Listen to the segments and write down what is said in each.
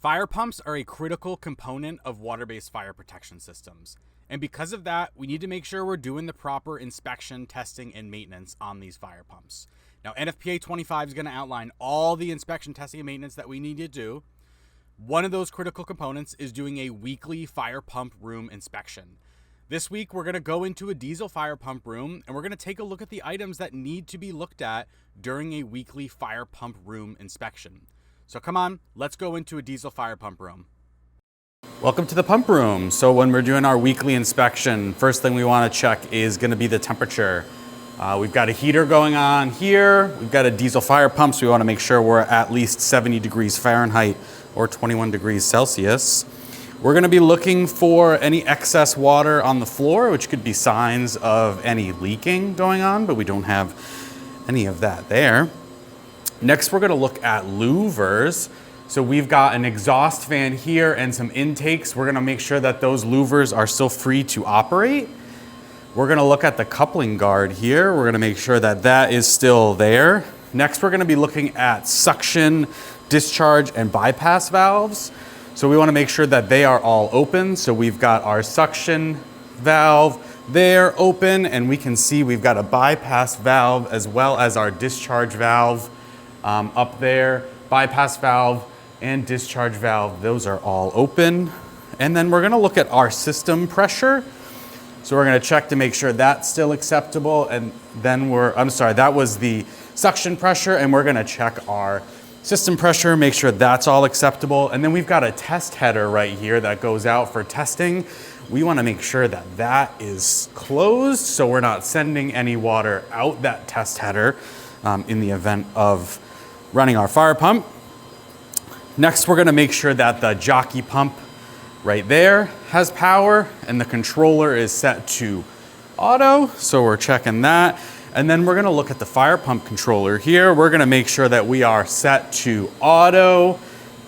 Fire pumps are a critical component of water-based fire protection systems. And because of that, we need to make sure we're doing the proper inspection, testing, and maintenance on these fire pumps. Now, NFPA 25 is going to outline all the inspection, testing, and maintenance that we need to do. One of those critical components is doing a weekly fire pump room inspection. This week, we're going to go into a diesel fire pump room, and we're going to take a look at the items that need to be looked at during a weekly fire pump room inspection. So come on, let's go into a diesel fire pump room. Welcome to the pump room. So when we're doing our weekly inspection, first thing we want to check is going to be the temperature. We've got a heater going on here. We've got a diesel fire pump, so we want to make sure we're at least 70 degrees Fahrenheit or 21 degrees Celsius. We're going to be looking for any excess water on the floor, which could be signs of any leaking going on, but we don't have any of that there. Next, we're going to look at louvers. So we've got an exhaust fan here and some intakes. We're going to make sure that those louvers are still free to operate. We're going to look at the coupling guard here. We're going to make sure that that is still there. Next, we're going to be looking at suction, discharge, and bypass valves. So we want to make sure that they are all open. So we've got our suction valve there open, and we can see we've got a bypass valve as well as our discharge valve up there. Bypass valve and discharge valve, those are all open. And then we're going to look at our system pressure. So we're going to check to make sure that's still acceptable. And then that was the suction pressure, and we're going to check our system pressure, make sure that's all acceptable. And then we've got a test header right here that goes out for testing. We want to make sure that that is closed so we're not sending any water out that test header in the event of running our fire pump. Next, we're going to make sure that the jockey pump right there has power and the controller is set to auto. So we're checking that. And then we're going to look at the fire pump controller here. We're going to make sure that we are set to auto. You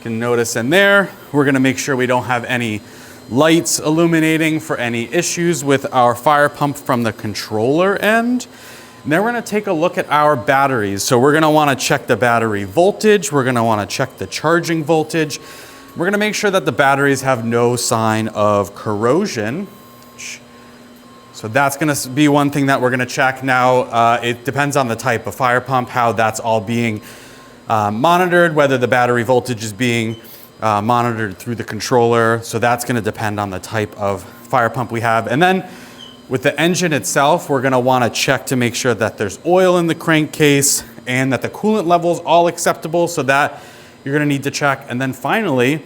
can notice in there, we're going to make sure we don't have any lights illuminating for any issues with our fire pump from the controller end. And then we're going to take a look at our batteries. So we're going to want to check the battery voltage. We're going to want to check the charging voltage. We're going to make sure that the batteries have no sign of corrosion. So that's going to be one thing that we're going to check. Now, it depends on the type of fire pump, how that's all being monitored, whether the battery voltage is being monitored through the controller. So that's going to depend on the type of fire pump we have. And then with the engine itself, we're going to want to check to make sure that there's oil in the crankcase and that the coolant level is all acceptable, so that you're going to need to check. And then finally,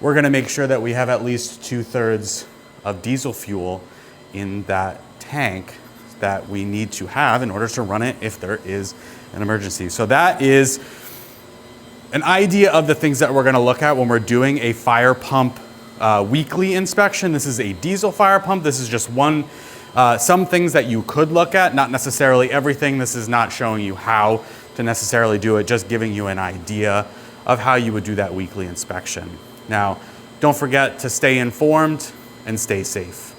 we're going to make sure that we have at least 2/3 of diesel fuel in that tank that we need to have in order to run it if there is an emergency. So that is an idea of the things that we're going to look at when we're doing a fire pump weekly inspection. This is a diesel fire pump. This is just some things that you could look at, not necessarily everything. This is not showing you how to necessarily do it, just giving you an idea of how you would do that weekly inspection. Now, don't forget to stay informed and stay safe.